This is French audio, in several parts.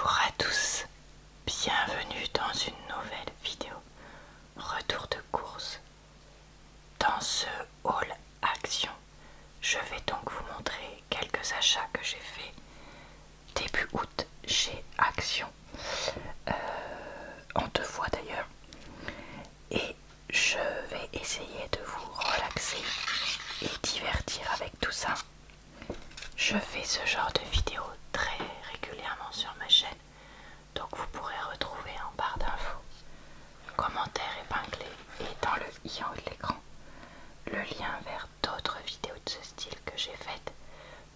Bonjour à tous, bienvenue dans une nouvelle vidéo retour de course. Dans ce haul action, je vais donc vous montrer quelques achats que j'ai fait début août chez Action, en deux fois d'ailleurs, et je vais essayer de vous relaxer et divertir avec tout ça. Je fais ce genre de vidéo très régulièrement sur ma chaîne, donc vous pourrez retrouver en barre d'infos, commentaires épinglés et dans le i en haut de l'écran, le lien vers d'autres vidéos de ce style que j'ai faites,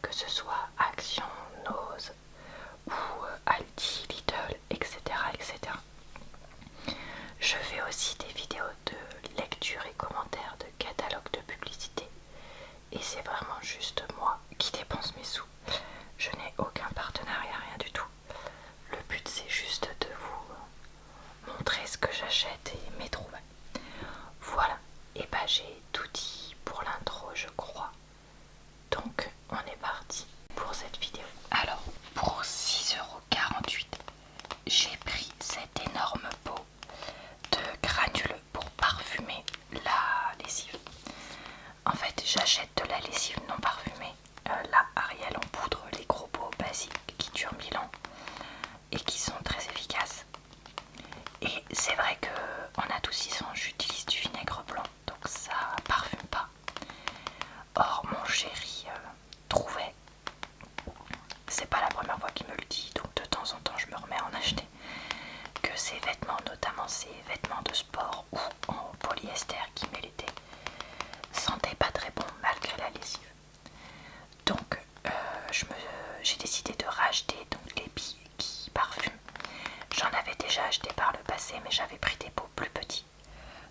que ce soit Action, Nose ou Aldi, Lidl, etc., etc. Je fais aussi des vidéos de lecture et commentaires de catalogue de publicité, et c'est vraiment juste moi qui dépense mes sous. Je n'ai aucun partenariat, rien du tout. Le but c'est juste de vous montrer ce que j'achète et mes trouvailles. Voilà, et bah j'ai tout dit pour l'intro je crois. Donc on est parti pour cette vidéo. Alors pour 6,48 €, j'ai pris cette énorme pot de granules pour parfumer la lessive. En fait j'achète de la lessive non parfumée, la Ariel en poudre, les gros pots basiques qui durent 1000 ans et qui sont très efficaces. Et c'est vrai que en adoucissant j'utilise du vinaigre blanc, donc ça parfume pas. Or mon chéri trouvait, c'est pas la première fois qu'il me le dit, donc de temps en temps je me remets à en acheter, que ses vêtements, notamment ses vêtements de sport ou en polyester qui met l'été, sentaient pas très bon malgré la lessive. Donc j'ai décidé de racheter donc les billes qui parfument. J'en avais déjà acheté par le passé, mais j'avais pris des pots plus petits.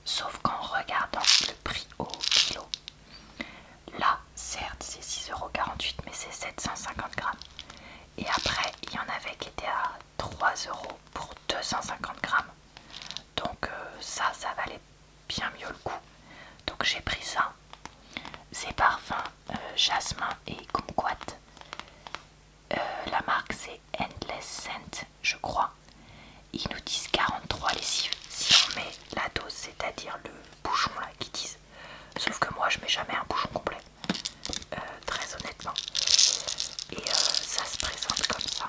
Sauf qu'en regardant le prix au kilo, là certes c'est 6,48 €, mais c'est 750 grammes. Et après il y en avait qui étaient à 3 € pour 250 grammes. Donc ça valait bien mieux le coup. Donc j'ai pris ça. Ces parfums jasmin et kumquat. La marque c'est Endless Scent je crois. Ils nous disent 43 lessives si on met la dose, c'est-à-dire le bouchon là qu'ils disent. Sauf que moi je mets jamais un bouchon complet, très honnêtement. Et ça se présente comme ça.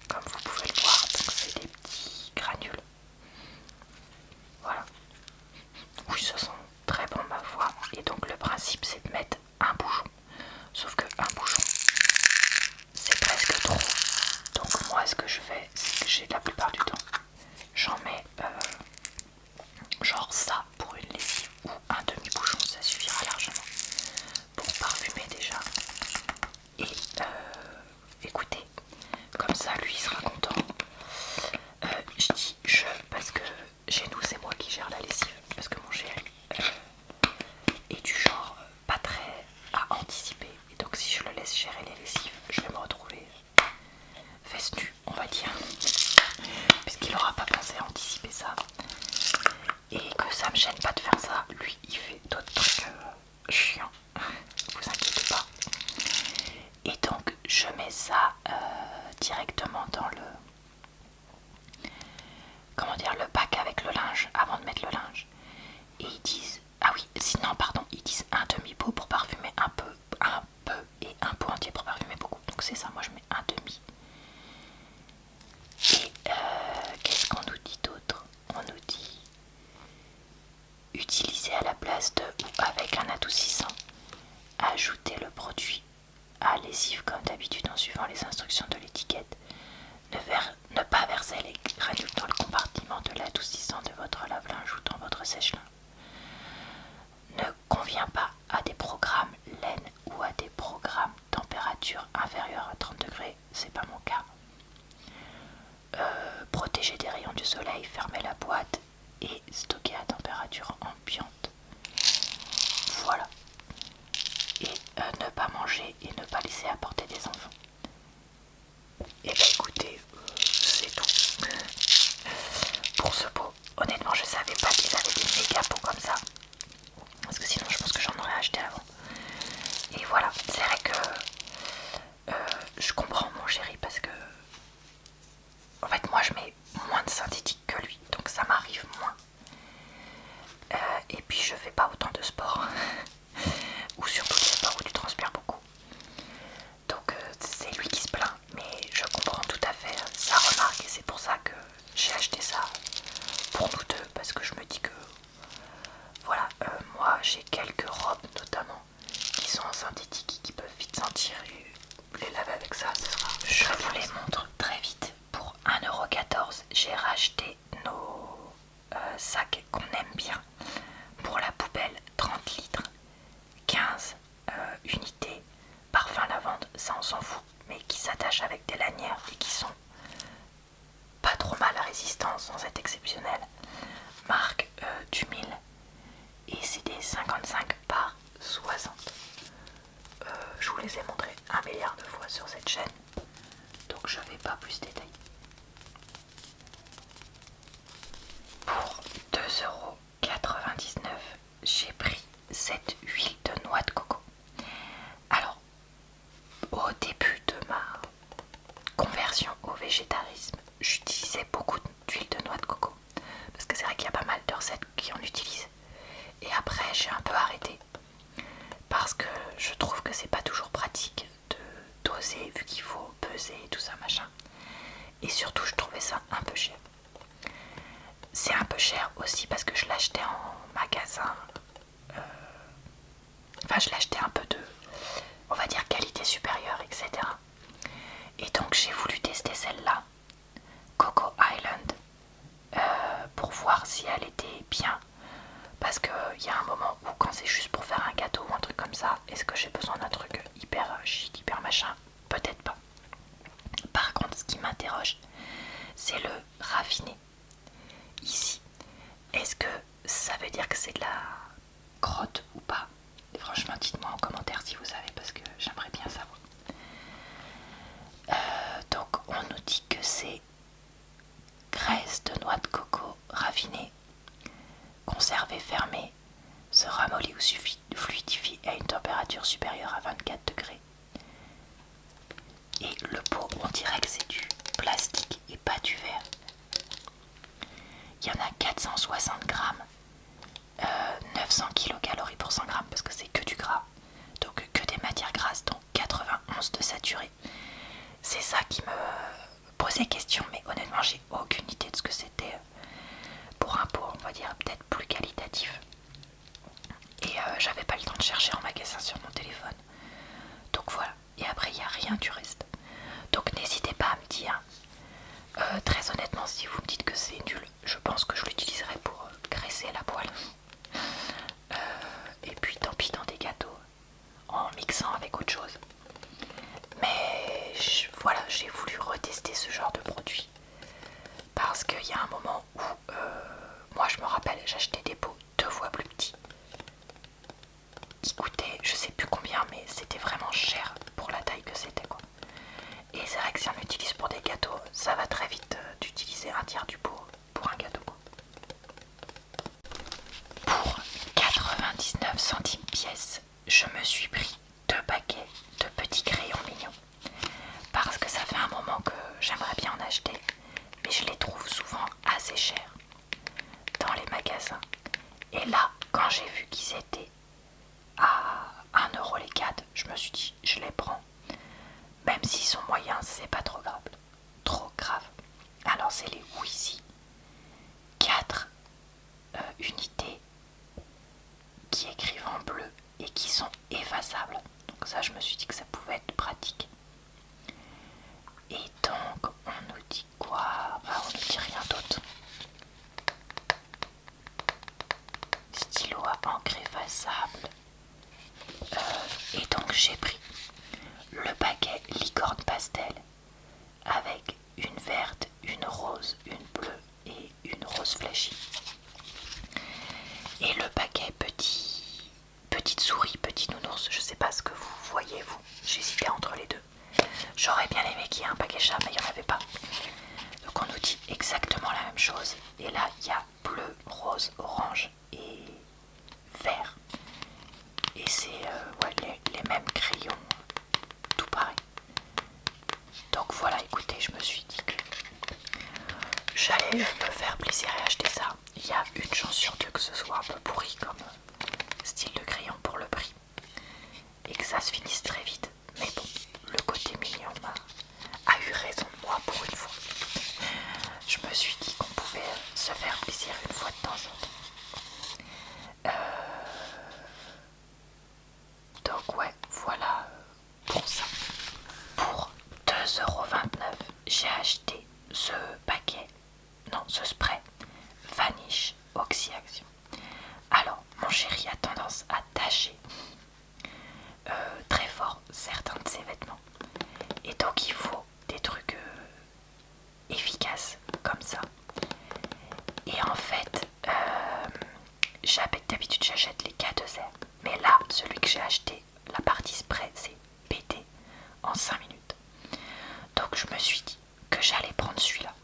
Comme vous pouvez le voir, donc c'est des petits granules. Voilà. Oui, ça sent très bon ma foi. Et donc le principe c'est de mettre un bouchon. Sauf que un bouchon c'est presque trop. Donc moi ce que je fais, c'est que j'ai la plupart du temps, j'en mets genre ça pour une lessive ou un demi-bouchon, ça suffira largement pour parfumer déjà. Et écoutez, comme ça lui il sera content. Je dis je parce que chez nous c'est moi qui gère la lessive, parce que mon chéri est du genre pas très à anticiper. Et donc si je le laisse gérer les lessives, je vais me retrouver fesses nues, on va dire, puisqu'il n'aura pas pensé à anticiper ça. Et que ça me gêne pas de faire ça, lui il fait d'autres trucs chiants, vous inquiétez pas. Et donc je mets ça directement dans le, comment dire, le bac avec le linge avant de mettre le linge. Et ils disent, ah oui, sinon pardon, ils disent un demi-pot pour parfumer un peu et un pot entier pour parfumer beaucoup. Donc c'est ça, moi je mets un demi. Et qu'est-ce qu'on nous dit d'autre? On nous dit utiliser à la place de ou avec un adoucissant. Ajouter le produit à lessive comme d'habitude en suivant les instructions de l'étiquette. Ne pas verser les granules dans le compartiment de l'adoucissant de votre lave-linge ou dans votre sèche-linge. Ne convient pas à des programmes laine ou à des programmes température inférieure à 30 degrés, c'est pas mon cas. Protéger des rayons du soleil, fermer la boîte et stocker à température ambiante. Voilà. Et ne pas manger et ne pas laisser à portée des enfants. Et bah écoutez, c'est tout pour ce pot. Honnêtement je savais pas qu'ils avaient des méga pots comme ça, parce que sinon je pense que j'en aurais acheté avant. Et voilà, c'est vrai que je comprends mon chéri mais qui s'attachent avec des lanières et qui sont pas trop mal résistants sans être exceptionnels. Marque du 1000 et c'est des 55 par 60. Je vous les ai montrés 1 milliard de fois sur cette chaîne, donc je vais pas plus détailler. Pour 2,99 €, j'ai pris cette huile de noix de coco. Alors, au début de ma conversion au végétarisme, j'utilisais beaucoup d'huile de noix de coco parce que c'est vrai qu'il y a pas mal de recettes qui en utilisent. Et après, j'ai un peu arrêté parce que je trouve que c'est pas toujours pratique de doser vu qu'il faut peser et tout ça machin. Et surtout, je trouvais ça un peu cher. C'est un peu cher aussi parce que je l'achetais en magasin. Enfin, je l'achetais un peu de, on va dire, qualité supérieure, etc. Et donc, j'ai voulu tester celle-là, Coco Island, pour voir si elle était bien. Parce qu'il y a un moment où, quand c'est juste pour faire un gâteau ou un truc comme ça, est-ce que j'ai besoin d'un truc hyper chic, hyper machin? Peut-être pas. Par contre, ce qui m'interroge, c'est le raffiné. Ici, est-ce que ça veut dire que c'est de la crotte ou pas? Franchement, dites-moi en commentaire si vous savez, parce que j'aimerais bien savoir. Donc, on nous dit que c'est graisse de noix de coco raffinée, conservée fermée, se ramollit ou fluidifie à une température supérieure à 24 degrés. Et le pot, on dirait que c'est du plastique et pas du verre. Il y en a 460 grammes, 900 kcal pour 100 grammes parce que c'est que du gras. Donc que des matières grasses, dont 91 de saturé. C'est ça qui me posait question, mais honnêtement j'ai aucune idée de ce que c'était pour un pot, on va dire peut-être plus qualitatif. Et j'avais pas le temps de chercher en magasin sur mon téléphone. Donc voilà, et après il n'y a rien du reste. Donc n'hésitez pas à me dire, très honnêtement, si vous me dites que c'est nul, je pense que je l'utiliserai pour graisser la poêle. Et puis tant pis dans des gâteaux, en mixant avec autre chose. Mais voilà, j'ai voulu retester ce genre de produit. Parce qu'il y a un moment où, moi je me rappelle, j'achetais des pots 2 fois plus petits. Qui coûtaient, je sais plus combien, mais c'était vraiment cher pour la taille que c'était quoi. Et c'est vrai que si on utilise pour des gâteaux, ça va très vite d'utiliser un tiers du pot pour un gâteau quoi. Pour 99 centimes pièce, je me suis pris 2 paquets de petits crayons mignons. Parce que ça fait un moment que j'aimerais bien en acheter, mais je les trouve souvent assez chers dans les magasins. Et là, quand j'ai vu qu'ils étaient à 1 € les 4, je me suis dit, je les prends. Même s'ils sont moyens, c'est pas trop grave. Trop grave. Alors c'est les Wheezy. 4 unités qui écrivent en bleu et qui sont effaçables. Donc ça, je me suis dit que ça pouvait être pratique. Et donc, on nous dit quoi? On nous dit rien d'autre. Stylo à encre effaçable. Et donc, j'ai pris le paquet licorne pastel avec une verte, une rose, une bleue et une rose flashy. Et le paquet petite souris, petit nounours, je sais pas ce que vous voyez vous, j'hésitais entre les deux. J'aurais bien aimé qu'il y ait un paquet chat, mais il n'y en avait pas. Donc on nous dit exactement la même chose. Et là, il y a bleu, rose, orange et vert. Et c'est les mêmes crayons, tout pareil. Donc voilà, écoutez, je me suis dit que j'allais me faire plaisir et acheter ça. Il y a une chance sur deux que ce soit un peu pourri comme style de crayon pour le prix. Et que ça se finisse très vite. Mais bon, le côté mignon a eu raison de moi pour une fois. Je me suis dit qu'on pouvait se faire plaisir une fois de temps en temps. Donc ouais, voilà pour ça. Pour 2,29 €, j'ai acheté ce paquet, non ce spray Vanish Oxy-Action. Alors mon chéri a tendance à tacher très fort. C'est donc il faut des trucs efficaces comme ça. Et en fait, d'habitude j'achète les K2R. Mais là, celui que j'ai acheté, la partie spray, c'est pété en 5 minutes. Donc je me suis dit que j'allais prendre celui-là.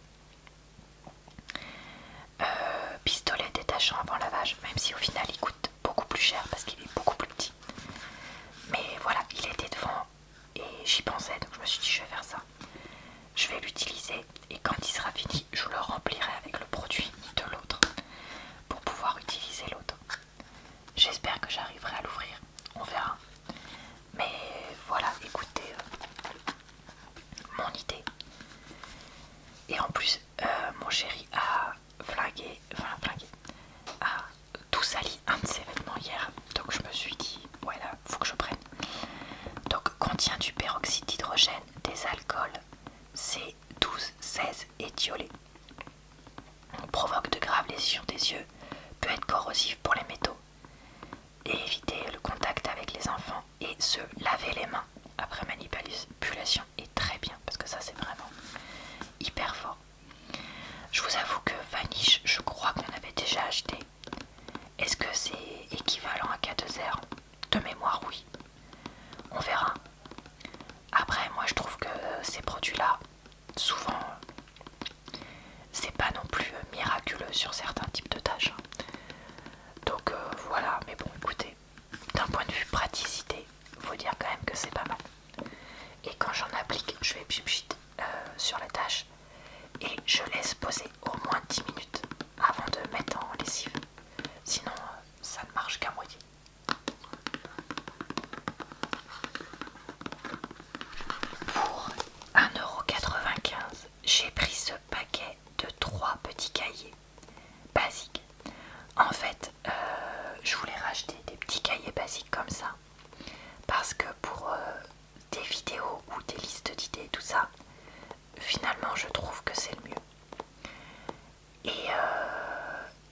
Pistolet détachant avant lavage, même si au final il coûte beaucoup plus cher parce qu'il est beaucoup plus petit. Mais voilà, il était devant et j'y pensais, donc je me suis dit je vais faire ça. Je vais l'utiliser et quand il sera fini, je le remplirai avec le produit de l'autre pour pouvoir utiliser l'autre. J'espère que j'arriverai à l'ouvrir, on verra. Mais voilà, écoutez mon idée. Et en plus, mon chéri a a tout sali un de ses vêtements hier. Donc je me suis dit, voilà, faut que je prenne. Donc contient du peroxyde d'hydrogène, des alcools C12, 16 éthiolé. Provoque de graves lésions des yeux, peut être corrosif pour les métaux. Et éviter le contact avec les enfants et se laver les mains après manipulation est très bien parce que ça c'est vraiment hyper fort. Je vous avoue que Vanish, je crois qu'on avait déjà acheté. Est-ce que c'est équivalent à K2R? De mémoire, oui. On verra. Après, moi je trouve que ces produits-là, souvent, c'est pas non plus miraculeux sur certains types de tâches. Donc voilà, mais bon, écoutez, d'un point de vue praticité, faut dire quand même que c'est pas mal. Et quand j'en applique, je fais pchit sur la tâche et je laisse poser au moins 10 minutes avant de mettre en lessive. Sinon, ça ne marche qu'à moitié. Pour 1,95 €, j'ai pris ce paquet de 3 petits cahiers basiques. En fait, je voulais racheter des petits cahiers basiques comme ça parce que pour des vidéos ou des listes d'idées, tout ça, finalement je trouve que c'est le mieux.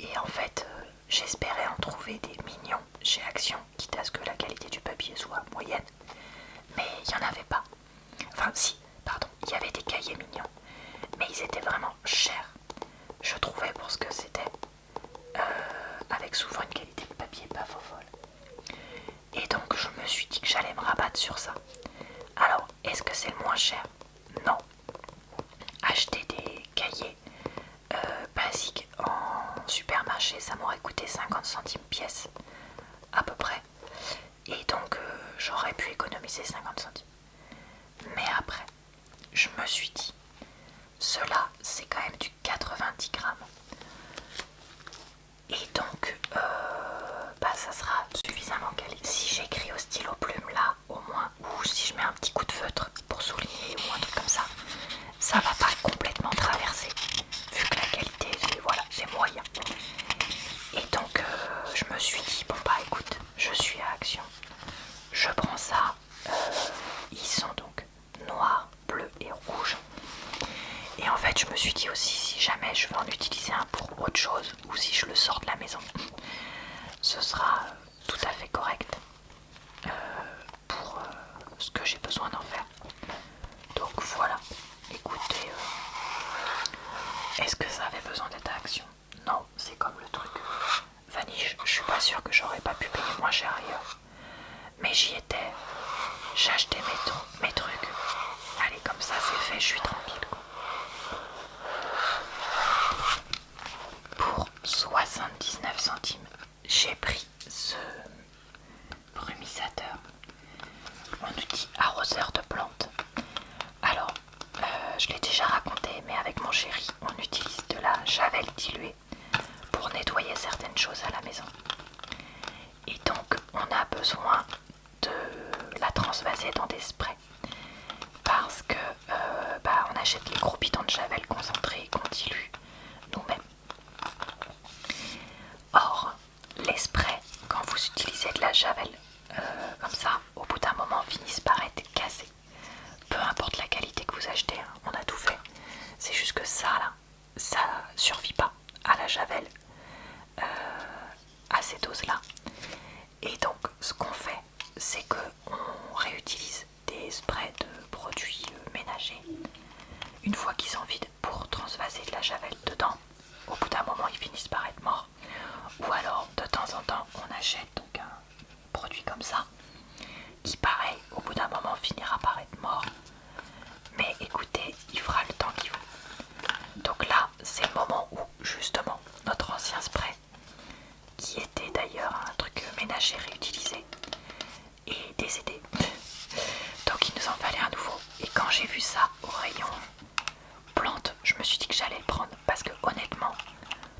Et en fait, j'espérais en trouver des mignons chez Action, quitte à ce que la qualité du papier soit moyenne. Mais il n'y en avait pas. Enfin si, pardon, il y avait des cahiers mignons. Mais ils étaient vraiment chers, je trouvais, pour ce que c'était. Avec souvent une qualité de papier pas fofolle. Et donc je me suis dit que j'allais me rabattre sur ça. Alors, est-ce que c'est le moins cher? Non. Acheter des cahiers basiques en supermarché, ça m'aurait coûté 50 centimes pièce, à peu près. Et donc j'aurais pu économiser 50 centimes. Mais après, je me suis dit, cela c'est quand même du 90 grammes. Et donc, ça sera suffisamment quali. Si j'écris au stylo plume là, au moins, ou si je mets un petit coup de feutre pour souligner ou un truc comme ça va pas complètement traverser. Vu que la qualité, c'est moyen. Et donc, je me suis dit, bon bah écoute, je suis à Action. Je prends ça. Ils sont donc noirs, bleus et rouges. Et en fait, je me suis dit aussi, si jamais je veux en utiliser un pour autre chose, ou si je le sors de la maison, ce sera tout à fait correct pour ce que j'ai besoin d'en faire. Donc voilà, écoutez, est-ce que ça avait besoin d'être à Action? Non, c'est comme le truc Vanish, je suis pas sûre que j'aurais pas pu payer moins cher ailleurs. Mais j'y étais, j'ai acheté mes trucs. Allez, comme ça c'est fait, je suis tranquille quoi. Pour 79 centimes, j'ai pris ce brumisateur en outil arroseur de plantes. Alors, je l'ai déjà raconté, mais avec mon chéri, on utilise de la javel diluée pour nettoyer certaines choses à la maison. Et donc, on a besoin de la transvaser dans des sprays parce que on achète les gros bidons de javel concentré qu'on dilue nous-mêmes. Or, les sprays, quand vous utilisez de la javel comme ça, au bout d'un moment finissent par être cassés. Peu importe la qualité que vous achetez, hein, on a tout fait. C'est juste que ça là, ça survit pas à la javel, à ces doses là. Et donc ce qu'on fait, c'est qu'on réutilise des sprays de produits ménagers j'ai vu ça au rayon plantes, je me suis dit que j'allais le prendre parce que honnêtement,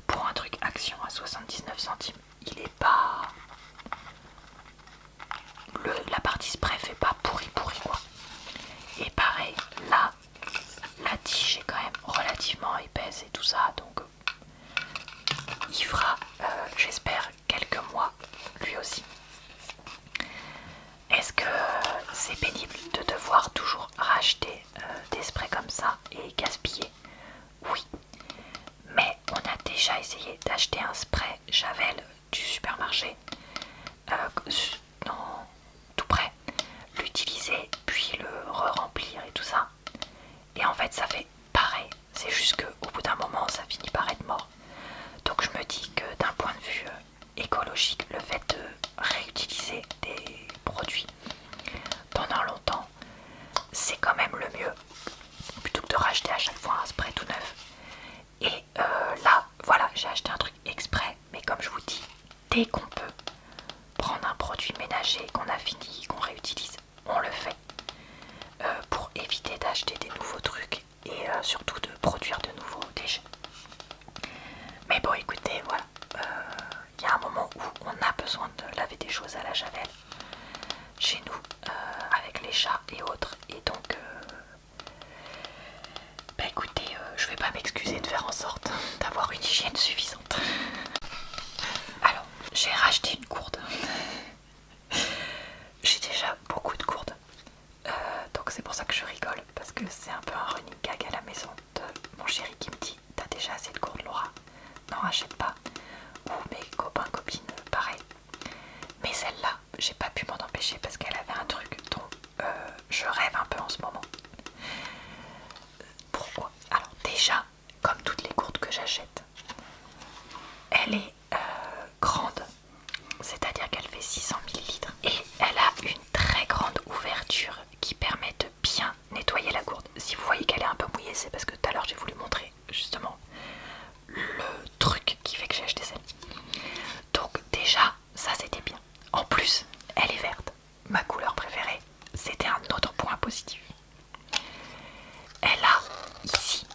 pour un truc Action à 79 centimes, il est pas... la partie spray fait pas pourri quoi. Et pareil, là, la tige est quand même relativement épaisse et tout ça, donc il fera, j'espère, quelques mois lui aussi. Est-ce que c'est pénible de devoir toujours racheter des sprays comme ça et gaspiller? Oui, mais on a déjà essayé d'acheter un spray Javel du supermarché, non, tout près, l'utiliser puis le re-remplir et tout ça. Et en fait ça fait pareil, c'est juste qu'au bout d'un moment ça finit par être mort. Donc je me dis que d'un point de vue écologique, le fait de réutiliser des produits pendant longtemps, c'est quand même le mieux, plutôt que de racheter à chaque fois un spray tout neuf. Et là, voilà, j'ai acheté un truc exprès, mais comme je vous dis, dès qu'on peut prendre un produit ménager qu'on a fini, qu'on réutilise, on le fait, pour éviter d'acheter des nouveaux trucs et surtout de produire de nouveaux déchets. Mais bon, écoutez, voilà, il y a un moment où on a besoin de laver des choses à la javel chez nous, avec les chats et autres, et donc bah écoutez, je vais pas m'excuser de faire en sorte d'avoir une hygiène suffisante. Alors, j'ai racheté une gourde. J'ai déjà beaucoup de gourdes, donc c'est pour ça que je rigole, parce que c'est un peu un running gag à la maison de mon chéri qui me dit: t'as déjà assez de gourdes, Laura, n'en rachète pas. Ou mes copains, copines, pareil. Mais celle-là, j'ai pas pu m'en empêcher parce qu'elle avait un truc dont je rêve un peu en ce moment. Pourquoi? Alors déjà, comme toutes les gourdes que j'achète, elle est grande, c'est-à-dire qu'elle fait 600 ml et elle a une très grande ouverture qui permet de bien nettoyer la gourde. Si vous voyez qu'elle est un peu mouillée, c'est parce que tout à l'heure j'ai voulu montrer justement le truc qui fait que j'ai acheté celle. Donc déjà, ça c'était bien. En plus, elle est verte, ma couleur préférée. C'était un autre point positif. Elle a ici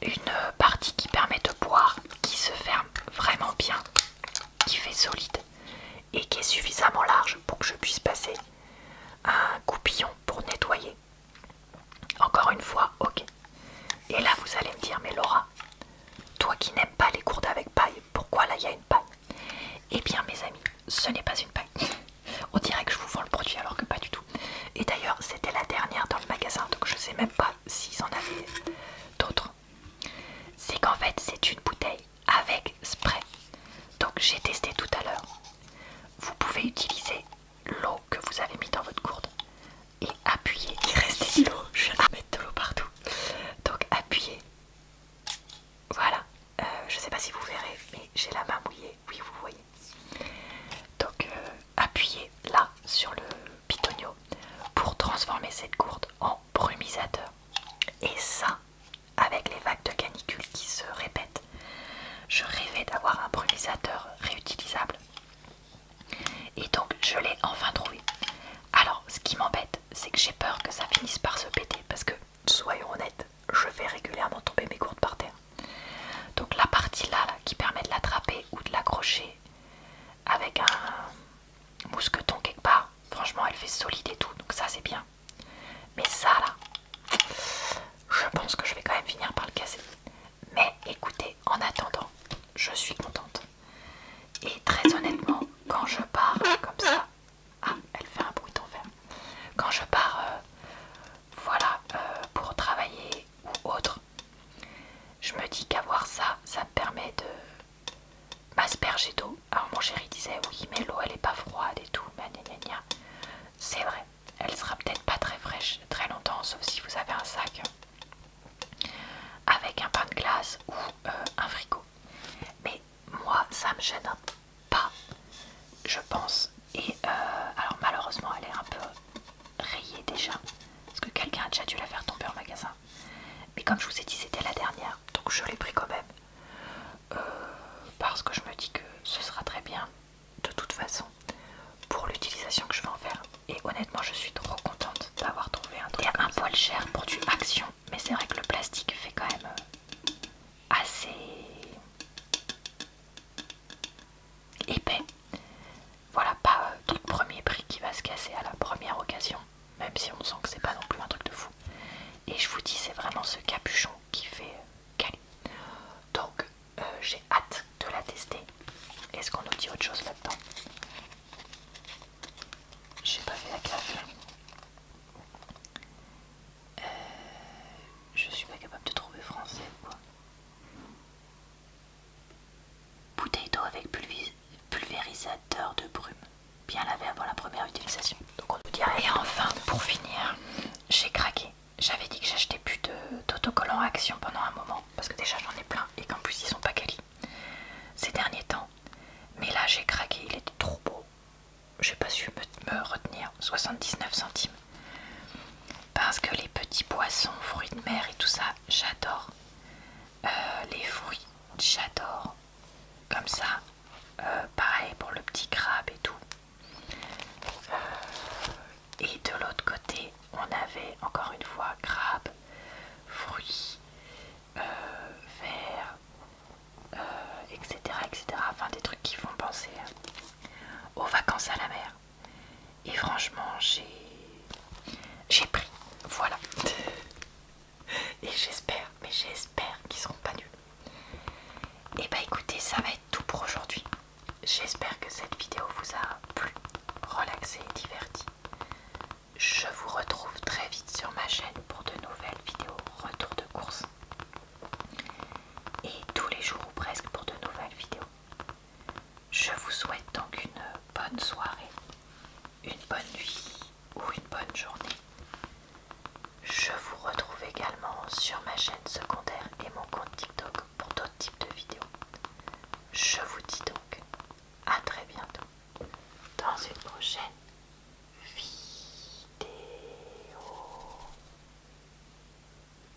une partie qui permet de boire, qui se ferme vraiment bien, qui fait solide et qui est suffisamment large pour que je puisse passer un goupillon pour nettoyer. Encore une fois, ok. Et là vous allez me dire: mais Laura, toi qui n'aimes pas les gourdes avec paille, pourquoi là il y a une paille? Eh bien mes amis, ce n'est pas une paille. On dirait que je vous vends le produit alors que pas du tout. Et d'ailleurs c'était la dernière dans le magasin, donc je sais même pas s'ils en avaient d'autres. C'est qu'en fait c'est une bouteille avec spray. Donc j'ai testé tout à l'heure. Vous pouvez utiliser l'eau que vous avez mis dans votre gourde et appuyer. Il restait de l'eau, je vais mettre de l'eau partout. Donc appuyez. Voilà, je sais pas si vous verrez, mais j'ai la main mouillée. Oui, vous voyez. Donc appuyez là sur le pitonio pour transformer cette gourde en brumisateur. Et ça, avec les vagues de canicule qui se répètent, je rêvais d'avoir un brumisateur réutilisable. Et donc je l'ai enfin trouvé. Alors ce qui m'embête, c'est que j'ai peur que ça finisse par se péter, parce que, soyons honnêtes, je fais régulièrement tomber mes gourdes par terre. Donc la partie là qui permet de l'attraper ou de l'accrocher avec un mousqueton quelque part, franchement elle fait solide et tout, donc ça c'est bien. Mais ça là, je pense que je vais quand même finir par le casser. Mais écoutez, en attendant, je suis contente. Et très honnêtement, quand je pars comme ça, ah, elle fait un bruit d'enfer. Quand je pars, voilà, pour travailler ou autre, je me dis qu'avoir ça, ça me permet de m'asperger d'eau. Alors mon chéri disait: oui, mais l'eau elle est pas froide et tout, mais gna gna gna. C'est vrai, elle sera peut-être pas très fraîche très longtemps, sauf si vous avez un sac avec un pain de glace ou un frigo. Mais moi, ça me gêne pas, je pense. Et alors malheureusement, elle est un peu rayée déjà, parce que quelqu'un a déjà dû la faire tomber en magasin. Mais comme je vous ai dit, c'était la dernière, donc je l'ai pris quand même. Parce que je me dis que ce sera très bien de toute façon pour l'utilisation que je vais en faire. Et honnêtement, je suis trop contente d'avoir trouvé un truc un poil cher, part pour du action, mais c'est vrai que le plastique fait quand même assez épais. Voilà, pas truc premier prix qui va se casser à la première occasion, même si on sent que c'est pas non plus un truc de fou. Et je vous dis, c'est vraiment ce capuchon qui fait caler. Donc j'ai hâte de la tester. Est-ce qu'on nous dit autre chose là-dedans? J'ai pas fait la gaffe. Je suis pas capable de trouver français quoi. Bouteille d'eau avec pulvérisateur de brume. Bien lavé avant la première utilisation. Donc on nous dirait. Et enfin, pour finir, j'ai craqué. J'avais dit que j'achetais plus d'autocollants Action pendant un moment. Parce que déjà j'en ai plein et qu'en plus ils sont pas quali ces derniers temps. Mais là j'ai craqué, il était trop beau. J'ai pas su me retenir. 79 centimes. Parce que les petits poissons, fruits de mer et tout ça, j'adore. Les fruits, j'adore. Comme ça, pareil pour le petit crabe et tout. Et de l'autre côté, on avait encore une fois crabe, fruits, verre, etc., etc. Enfin des trucs qui font penser aux vacances à la mer. Et franchement, j'ai pris. Voilà. Et j'espère, mais j'espère qu'ils seront pas nuls. Et bah écoutez, ça va être tout pour aujourd'hui. J'espère que cette vidéo vous a plu, relaxé et diverti. Je vous retrouve très vite sur ma chaîne pour de nouvelles vidéos retour de course. Et tous les jours ou presque pour de nouvelles vidéos. Je vous souhaite donc une bonne soirée, une bonne nuit ou une bonne journée.